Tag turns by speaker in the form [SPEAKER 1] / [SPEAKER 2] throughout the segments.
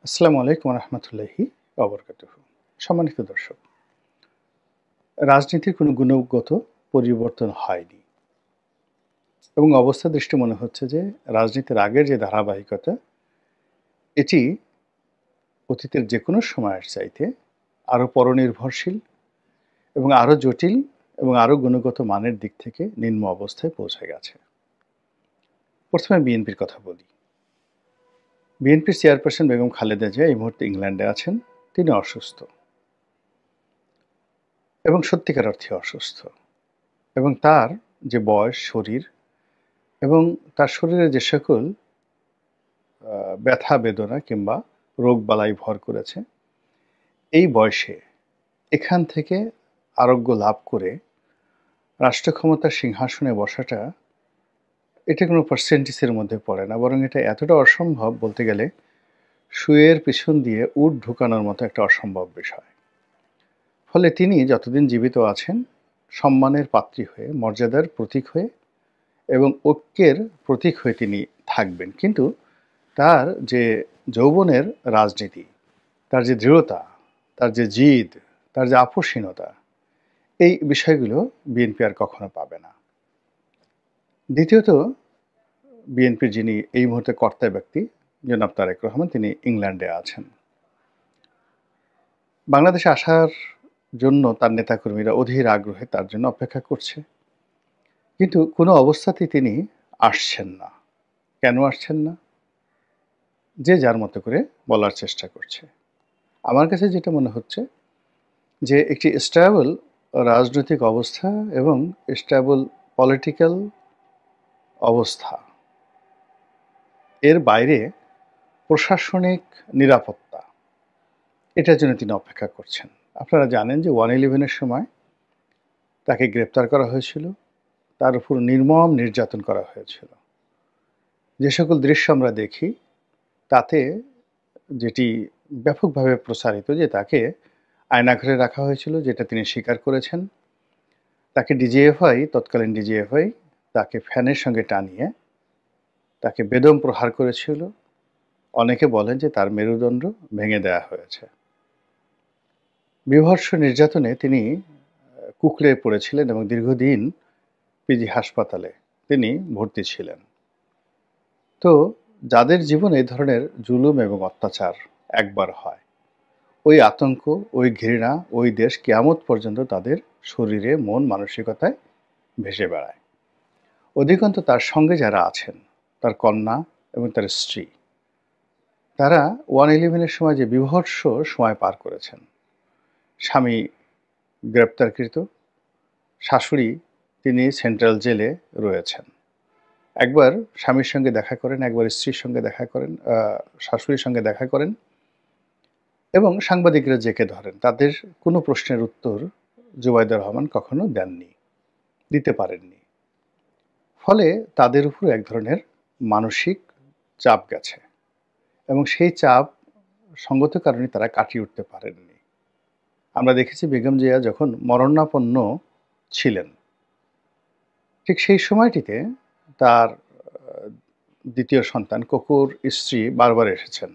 [SPEAKER 1] আসসালামু আলাইকুম রহমতুল্লাহি অবরকাতুহু। সম্মানিত দর্শক, রাজনীতির কোনো গুণগত পরিবর্তন হয়নি এবং অবস্থা দৃষ্টে মনে হচ্ছে যে রাজনীতির আগের যে ধারাবাহিকতা এটি অতীতের যে কোনো সময়ের চাইতে আরও পরনির্ভরশীল এবং আরও জটিল এবং আরও গুণগত মানের দিক থেকে নিম্ন অবস্থায় পৌঁছে গেছে। প্রথমে বিএনপির কথা বলি। বিএনপির চেয়ারপারসন বেগম খালেদা জিয়া এই মুহূর্তে ইংল্যান্ডে আছেন। তিনি অসুস্থ এবং সত্যিকার অর্থে অসুস্থ, এবং তার যে বয়স, শরীর এবং তার শরীরে যে সকল ব্যথা বেদনা কিংবা রোগবালাই ভর করেছে, এই বয়সে এখান থেকে আরোগ্য লাভ করে রাষ্ট্র ক্ষমতার সিংহাসনে বসাটা এটা কোনো পার্সেন্টেজের মধ্যে পড়ে না, বরং এটা এতটা অসম্ভব, বলতে গেলে শুয়ের পিছন দিয়ে উট ঢুকানোর মতো একটা অসম্ভব বিষয়। ফলে তিনি যতদিন জীবিত আছেন সম্মানের পাত্রী হয়ে, মর্যাদার প্রতীক হয়ে এবং ঐক্যের প্রতীক হয়ে তিনি থাকবেন। কিন্তু তার যে যৌবনের রাজনীতি, তার যে দৃঢ়তা, তার যে জিদ, তার যে আপোষহীনতা, এই বিষয়গুলো বিএনপি আর কখনো পাবে না। দ্বিতীয়ত, বিএনপির যিনি এই মুহূর্তে কর্তা ব্যক্তি জনাব তারেক রহমান, তিনি ইংল্যান্ডে আছেন। বাংলাদেশে আসার জন্য তার নেতাকর্মীরা অধীর আগ্রহে তার জন্য অপেক্ষা করছে, কিন্তু কোনো অবস্থাতেই তিনি আসছেন না। কেন আসছেন না? যে যার মতো করে বলার চেষ্টা করছে। আমার কাছে যেটা মনে হচ্ছে যে একটি স্টেবল রাজনৈতিক অবস্থা এবং স্টেবল পলিটিক্যাল অবস্থা, এর বাইরে প্রশাসনিক নিরাপত্তা, এটার জন্য তিনি অপেক্ষা করছেন। আপনারা জানেন যে 111-এর সময় তাকে গ্রেপ্তার করা হয়েছিল, তার উপর নির্মম নির্যাতন করা হয়েছিল। যে সকল দৃশ্য আমরা দেখি তাতে যেটি ব্যাপকভাবে প্রসারিত যে তাকে আয়নাঘরে রাখা হয়েছিল, যেটা তিনি স্বীকার করেছেন। তাকে তৎকালীন ডিজিএফআই তাকে ফ্যানের সঙ্গে টানিয়ে তাকে বেদম প্রহার করেছিল। অনেকে বলেন যে তার মেরুদণ্ড ভেঙে দেওয়া হয়েছে। বীভৎস নির্যাতনে তিনি কুঁকড়ে পড়েছিলেন এবং দীর্ঘদিন পিজি হাসপাতালে তিনি ভর্তি ছিলেন। তো যাদের জীবনে এই ধরনের জুলুম এবং অত্যাচার একবার হয়, ওই আতঙ্ক, ওই ঘৃণা, ওই দেশ কিয়ামত পর্যন্ত তাদের শরীরে, মন, মানসিকতায় ভেসে বেড়ায়। অধিকন্ত তার সঙ্গে যারা আছেন, তার কন্যা এবং তার স্ত্রী, তারা 111-এর সময় যে বীভৎস সময় পার করেছেন। স্বামী গ্রেপ্তারকৃত, শাশুড়ি তিনি সেন্ট্রাল জেলে রয়েছেন। একবার স্বামীর সঙ্গে দেখা করেন, একবার স্ত্রীর সঙ্গে দেখা করেন, শাশুড়ির সঙ্গে দেখা করেন, এবং সাংবাদিকরা জেকে ধরেন। তাদের কোনো প্রশ্নের উত্তর জুবাইদা রহমান কখনো দেননি, দিতে পারেননি। ফলে তাদের উপর এক ধরনের মানসিক চাপ গেছে এবং সেই চাপ সঙ্গত কারণে তারা কাটিয়ে উঠতে পারেননি। আমরা দেখেছি বেগম জিয়া যখন মরণাপন্ন ছিলেন, ঠিক সেই সময়টিতে তার দ্বিতীয় সন্তান কোকুর স্ত্রী বারবার এসেছেন,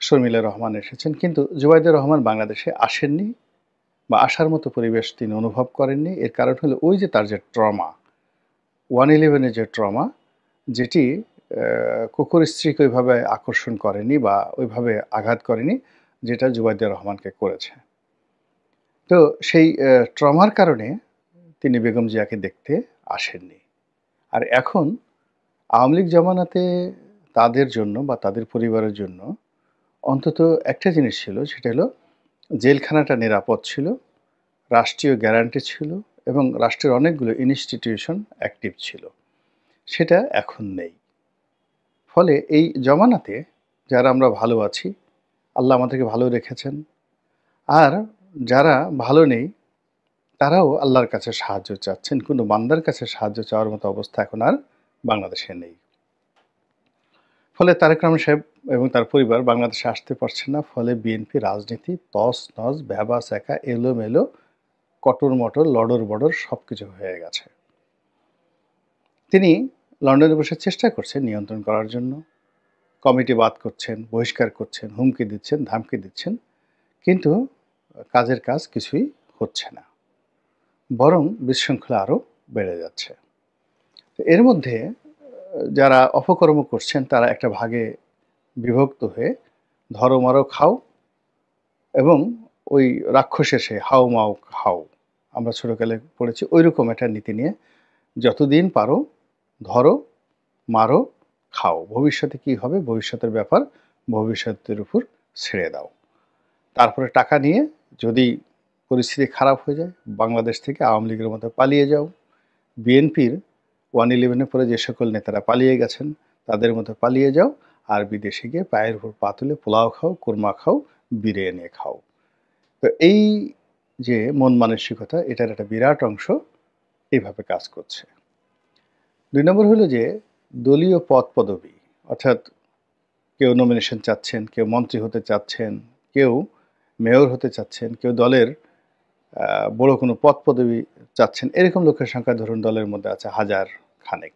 [SPEAKER 1] শর্মিলা রহমান এসেছেন, কিন্তু জুবাইদা রহমান বাংলাদেশে আসেননি বা আসার মতো পরিবেশ তিনি অনুভব করেননি। এর কারণ হলো ওই যে তার যে ট্রমা, 111-এর যে ট্রমা, যেটি কোকুর স্ত্রীকে ওইভাবে আকর্ষণ করেনি বা ওইভাবে আঘাত করেনি যেটা জুবাইদা রহমানকে করেছে। তো সেই ট্রমার কারণে তিনি বেগম জিয়াকে দেখতে আসেননি। আর এখন আওয়ামী লীগ জামানাতে তাদের জন্য বা তাদের পরিবারের জন্য অন্তত একটা জিনিস ছিল, সেটা হলো জেলখানাটা নিরাপদ ছিল, রাষ্ট্রীয় গ্যারান্টি ছিল এবং রাষ্ট্রের অনেকগুলো ইনস্টিটিউশন অ্যাক্টিভ ছিল। সেটা এখন নেই। ফলে এই জমানাতে যারা আমরা ভালো আছি, আল্লাহ আমাদেরকে ভালো রেখেছেন, আর যারা ভালো নেই তারাও আল্লাহর কাছে সাহায্য চাচ্ছেন। কোনো বান্দার কাছে সাহায্য চাওয়ার মতো অবস্থা এখন আর বাংলাদেশে নেই। ফলে তারেক রহমান সাহেব এবং তার পরিবার বাংলাদেশে আসতে পারছেন না। ফলে বিএনপি রাজনীতি তছনছ, ভ্যাবাচ্যাকা, এলোমেলো, কটর-মটর, লড়র-বড়র সবকিছু হয়ে গেছে। তিনি লন্ডনে বসে চেষ্টা করছেন নিয়ন্ত্রণ করার জন্য, কমিটি বাদ করছেন, বহিষ্কার করছেন, হুমকি দিচ্ছেন, ধামকি দিচ্ছেন, কিন্তু কাজের কাজ কিছুই হচ্ছে না, বরং বিশৃঙ্খলা আরও বেড়ে যাচ্ছে। এর মধ্যে যারা অপকর্ম করছেন তারা একটা ভাগে বিভক্ত হয়ে ধরো মারো খাও এবং ওই রাক্ষসের সে হাও মাও খাও, আমরা ছোটকালে পড়েছি, ওইরকম একটা নীতি নিয়ে যতদিন পারো ধরো মারো খাও, ভবিষ্যতে কি হবে ভবিষ্যতের ব্যাপার ভবিষ্যতের উপর ছেড়ে দাও। তারপরে টাকা নিয়ে যদি পরিস্থিতি খারাপ হয়ে যায় বাংলাদেশ থেকে আওয়ামী লীগের মতো পালিয়ে যাও, বিএনপির 111-এর পরে যে সকল নেতারা পালিয়ে গেছেন তাদের মতো পালিয়ে যাও, আর বিদেশে গিয়ে পায়ের উপর পা তুলে পোলাও খাও, কোরমা খাও, বিরিয়ানি খাও। তো এই যে মন মানসিকতা, এটার একটা বিরাট অংশ এইভাবে কাজ করছে। 2 নম্বর হলো যে দলীয় পদ পদবি, অর্থাৎ কেউ নমিনেশন চাচ্ছেন, কেউ মন্ত্রী হতে চাচ্ছেন, কেউ মেয়র হতে চাচ্ছেন, কেউ দলের বড় কোনো পদ পদবি চাচ্ছেন, এরকম লোকের সংখ্যা ধরুন দলের মধ্যে আছে 1000 খানেক।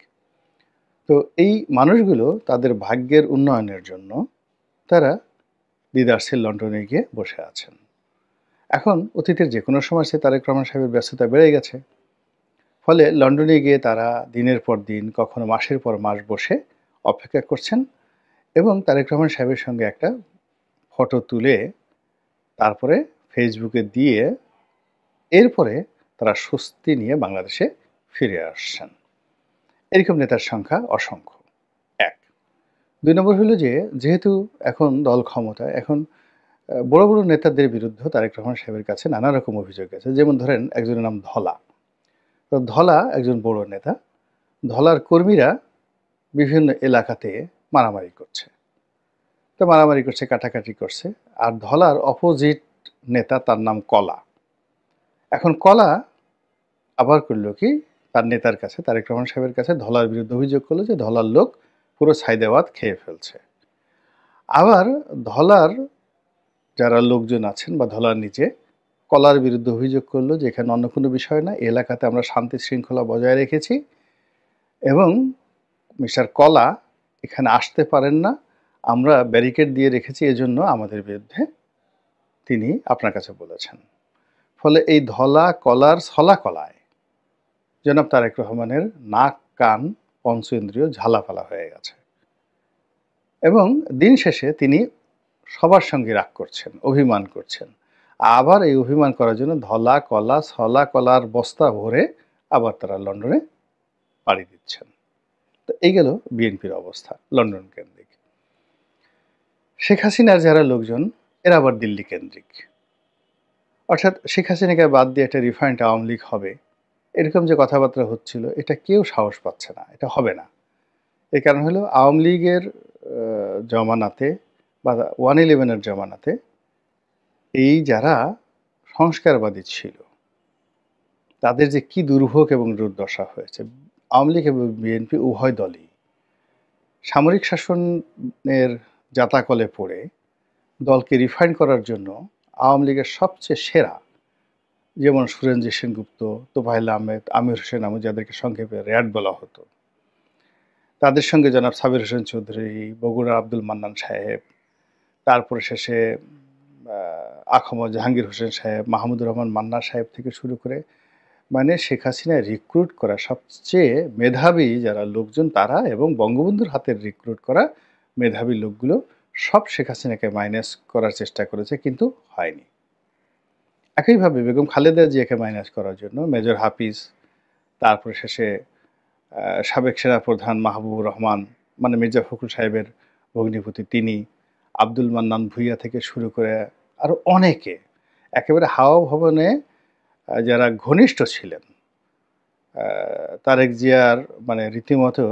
[SPEAKER 1] তো এই মানুষগুলো তাদের ভাগ্যের উন্নয়নের জন্য তারা দ্বিধার্সে লন্ডনে গিয়ে বসে আছেন। এখন অতীতের যে কোনো সময় সে তারেক রহমান সাহেবের ব্যস্ততা বেড়ে গেছে, ফলে লন্ডনে গিয়ে তারা দিনের পর দিন, কখনো মাসের পর মাস বসে অপেক্ষা করছেন এবং তারেক রহমান সাহেবের সঙ্গে একটা ফটো তুলে তারপরে ফেসবুকে দিয়ে এরপরে তারা স্বস্তি নিয়ে বাংলাদেশে ফিরে আসছেন। এরকম নেতার সংখ্যা অসংখ্য। 1। 2 নম্বর হলো যে যেহেতু এখন দল ক্ষমতায়, এখন বড় বড় নেতাদের বিরুদ্ধে তারেক রহমান সাহেবের কাছে নানা রকম অভিযোগ আছে। যেমন ধরেন একজনের নাম ধলা। তো ধলা একজন বড় নেতা, ধলার কর্মীরা বিভিন্ন এলাকাতে মারামারি করছে, তো মারামারি করছে, কাটাকাটি করছে। আর ধলার অপোজিট নেতা, তার নাম কলা। এখন কলা আবার করলো কি, তার নেতার কাছে, তারেক রহমান সাহেবের কাছে ধলার বিরুদ্ধে অভিযোগ করলো যে ধলার লোক পুরো সাইদাবাদ খেয়ে ফেলছে। আবার ধলার যারা লোকজন আছেন বা ধলার নিচে কলার বিরুদ্ধে অভিযোগ করলো যে এখানে অন্য কোনো বিষয় না, এলাকাতে আমরা শান্তি শৃঙ্খলা বজায় রেখেছি এবং মিস্টার কলা এখানে আসতে পারেন না, আমরা ব্যারিকেড দিয়ে রেখেছি, এজন্য আমাদের বিরুদ্ধে তিনি আপনার কাছে বলেছেন। ফলে এই ধলা কলার ছলা কলায় জনাব তারেক রহমানের নাক কান পঞ্চ ইন্দ্রিয় ঝালাপালা হয়ে গেছে এবং দিন শেষে তিনি সবার সঙ্গে রাগ করছেন, অভিমান করছেন। আবার এই অভিমান করার জন্য ধলা কলা ছলা কলার বস্তা ভরে আবার তারা লন্ডনে পাড়ি দিচ্ছেন। তো এই গেল বিএনপির অবস্থা লন্ডন কেন্দ্রিক। শেখ হাসিনার যারা লোকজন এরা আবার দিল্লি কেন্দ্রিক, অর্থাৎ শেখ হাসিনাকে বাদ দিয়ে একটা রিফাইন্ড আওয়ামী লীগ হবে, এরকম যে কথাবার্তা হচ্ছিল, এটা কেউ সাহস পাচ্ছে না, এটা হবে না। এই কারণ হলো আওয়ামী লীগের জমানাতে বা 111-এর জমানাতে এই যারা সংস্কারবাদী ছিল তাদের যে কি দুর্ভোগ এবং দুর্দশা হয়েছে। আওয়ামী লীগ এবং বিএনপি উভয় দলই সামরিক শাসনের জাতাকলে পড়ে দলকে রিফাইন করার জন্য আওয়ামী লীগের সবচেয়ে সেরা, যেমন সুরেন্দ্র সেনগুপ্ত, তোফায়েল আহমেদ, আমির হোসেন আমু, যাদেরকে সংক্ষেপে র্যাড বলা হতো, তাদের সঙ্গে জনাব সাবির হোসেন চৌধুরী, বগুড়ার আব্দুল মান্নান সাহেব, তারপরে শেষে আখমদ জাহাঙ্গীর হোসেন সাহেব, মাহমুদুর রহমান মান্না সাহেব থেকে শুরু করে, মানে শেখ হাসিনা রিক্রুট করা সবচেয়ে মেধাবী যারা লোকজন তারা এবং বঙ্গবন্ধুর হাতের রিক্রুট করা মেধাবী লোকগুলো সব শেখ হাসিনাকে মাইনাস করার চেষ্টা করেছে, কিন্তু হয়নি। একইভাবে বেগম খালেদা জিয়াকে মাইনাস করার জন্য মেজর হাফিজ, তারপরে শেষে সাবেক সেনাপ্রধান মাহবুবুর রহমান, মানে মির্জা ফখরুল সাহেবের ভগ্নিপতি তিনি, আব্দুল মান্নান ভূঁইয়া থেকে শুরু করে আরও অনেকে একেবারে হাওয়া ভবনে যারা ঘনিষ্ঠ ছিলেন, তারেক জিয়ার মানে রীতিমতো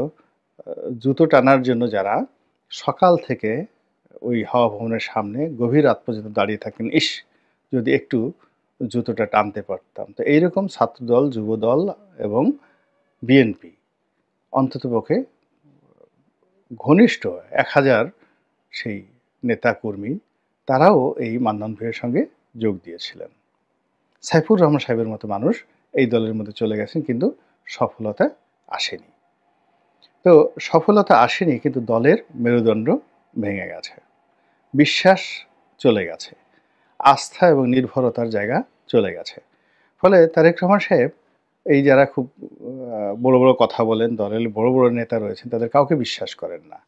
[SPEAKER 1] জুতো টানার জন্য যারা সকাল থেকে ওই হাওয়া ভবনের সামনে গভীর রাত পর্যন্ত দাঁড়িয়ে থাকেন, ইস যদি একটু জুতোটা টানতে পারতাম। তো এইরকম ছাত্রদল, যুবদল এবং বিএনপি অন্ততপক্ষে ঘনিষ্ঠ 1000 সেই নেতাকর্মী তারাও এই মান্নান ভাইয়ের সঙ্গে যোগ দিয়েছিলেন। সাইফুর রহমান সাহেবের মতো মানুষ এই দলের মধ্যে চলে গেছেন, কিন্তু সফলতা আসেনি। তো সফলতা আসেনি, কিন্তু দলের মেরুদণ্ড ভেঙে গেছে, বিশ্বাস চলে গেছে, আস্থা এবং নির্ভরতার জায়গা চলে গেছে। ফলে তারেক রহমান সাহেব এই যারা খুব বড় বড় কথা বলেন, দলের বড় বড় নেতা রয়েছেন, তাদের কাউকে বিশ্বাস করেন না।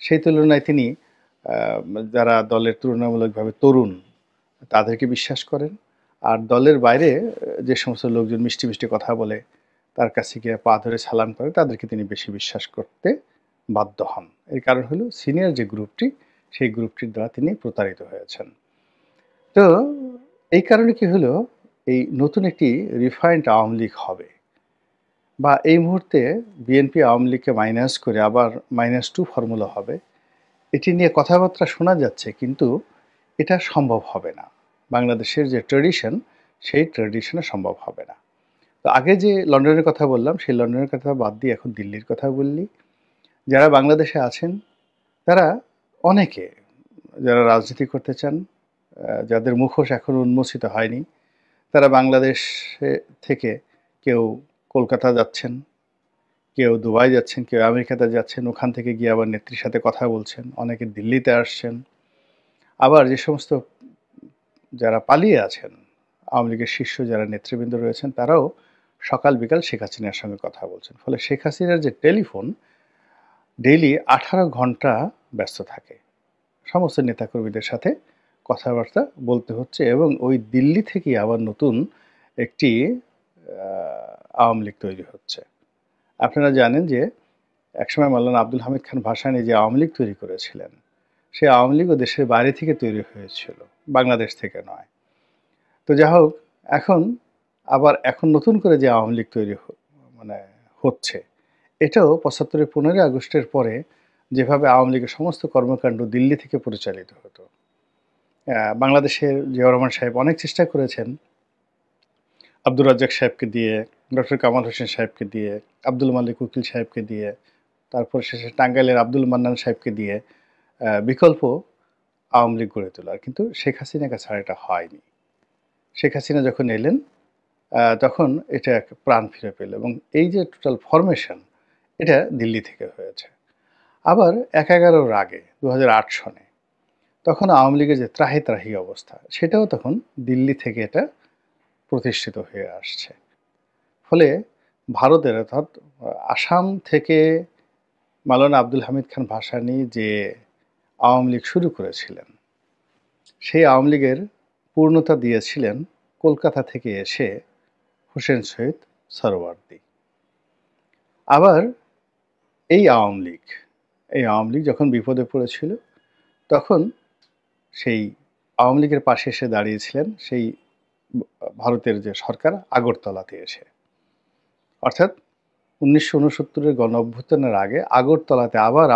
[SPEAKER 1] সেই তুলনায় তিনি যারা দলের তুলনামূলকভাবে তরুণ, তাদেরকে বিশ্বাস করেন। আর দলের বাইরে যে সমস্ত লোকজন মিষ্টি মিষ্টি কথা বলে, তার কাছে গিয়ে পা ধরে সালাম করে, তাদেরকে তিনি বেশি বিশ্বাস করতে বাধ্য হন। এর কারণ হলো সিনিয়র যে গ্রুপটি, সেই গ্রুপটির দ্বারা তিনি প্রতারিত হয়েছেন। তো এই কারণে কি হলো, এই নতুন একটি রিফাইন্ড আওয়ামী লীগ হবে, বা এই মুহূর্তে বিএনপি আওয়ামী লীগকে মাইনাস করে আবার -2 ফর্মুলা হবে, এটি নিয়ে কথাবার্তা শোনা যাচ্ছে, কিন্তু এটা সম্ভব হবে না। বাংলাদেশের যে ট্র্যাডিশন, সেই ট্র্যাডিশনে সম্ভব হবে না। তো আগে যে লন্ডনের কথা বললাম, সেই লন্ডনের কথা বাদ দিয়ে এখন দিল্লির কথা বললি। যারা বাংলাদেশে আছেন, তারা অনেকে যারা রাজনীতি করতে চান, যাদের মুখোশ এখনো উন্মোচিত হয়নি, তারা বাংলাদেশে থেকে কেউ কলকাতা যাচ্ছেন, কেউ দুবাই যাচ্ছেন, কেউ আমেরিকাতে যাচ্ছেন, ওখান থেকে গিয়ে আবার নেত্রীর সাথে কথা বলছেন, অনেকে দিল্লিতে আসছেন। আবার যে সমস্ত যারা পালিয়ে আছেন, আওয়ামী লীগের শীর্ষ যারা নেতৃবৃন্দ রয়েছেন, তারাও সকাল বিকাল শেখ হাসিনার সঙ্গে কথা বলছেন। ফলে শেখ হাসিনার যে টেলিফোন ডেইলি 18 ঘন্টা ব্যস্ত থাকে, সমস্ত নেতাকর্মীদের সাথে কথাবার্তা বলতে হচ্ছে, এবং ওই দিল্লি থেকেই আবার নতুন একটি আওয়ামী লীগ তৈরি হচ্ছে। আপনারা জানেন যে একসময় মাওলানা আব্দুল হামিদ খান ভাসানী যে আওয়ামী লীগ তৈরি করেছিলেন, সেই আওয়ামী লীগও দেশের বাইরে থেকে তৈরি হয়েছিল, বাংলাদেশ থেকে নয়। তো যা হোক, এখন নতুন করে যে আওয়ামী লীগ তৈরি মানে হচ্ছে, এটাও ৭৫-এর 15ই আগস্টের পরে যেভাবে আওয়ামী লীগের সমস্ত কর্মকাণ্ড দিল্লি থেকে পরিচালিত হতো, বাংলাদেশের জিয়াউর রহমান সাহেব অনেক চেষ্টা করেছেন আব্দুর রাজ্জাক সাহেবকে দিয়ে, ডক্টর কামাল হোসেন সাহেবকে দিয়ে, আব্দুল মালিক উকিল সাহেবকে দিয়ে, তারপর শেষে টাঙ্গাইলের আব্দুল মান্নান সাহেবকে দিয়ে বিকল্প আওয়ামী লীগ গড়ে তোলার, কিন্তু শেখ হাসিনার কাছে আর এটা হয়নি। শেখ হাসিনা যখন এলেন, তখন এটা এক প্রাণ ফিরে পেল, এবং এই যে টোটাল ফরমেশন, এটা দিল্লি থেকে হয়েছে। আবার ১/১১-র আগে ২০০৮ সনে তখন আওয়ামী লীগের যে ত্রাহি ত্রাহি অবস্থা, সেটাও তখন দিল্লি থেকে এটা প্রতিষ্ঠিত হয়ে আসছে। ফলে ভারতের, অর্থাৎ আসাম থেকে মাওলানা আব্দুল হামিদ খান ভাসানী যে আওয়ামী লীগ শুরু করেছিলেন, সেই আওয়ামী লীগের পূর্ণতা দিয়েছিলেন কলকাতা থেকে এসে হোসেন শহীদ সোহরাওয়ার্দী। আবার এই আওয়ামী লীগ যখন বিপদে পড়েছিল, তখন সেই আওয়ামী লীগের পাশে এসে দাঁড়িয়েছিলেন সেই ভারতের যে সরকার, আগরতলাতে এসে। অর্থাৎ ১৯৬৯-এর গণ অভ্যুত্থানের আগে আগরতলাতে আবার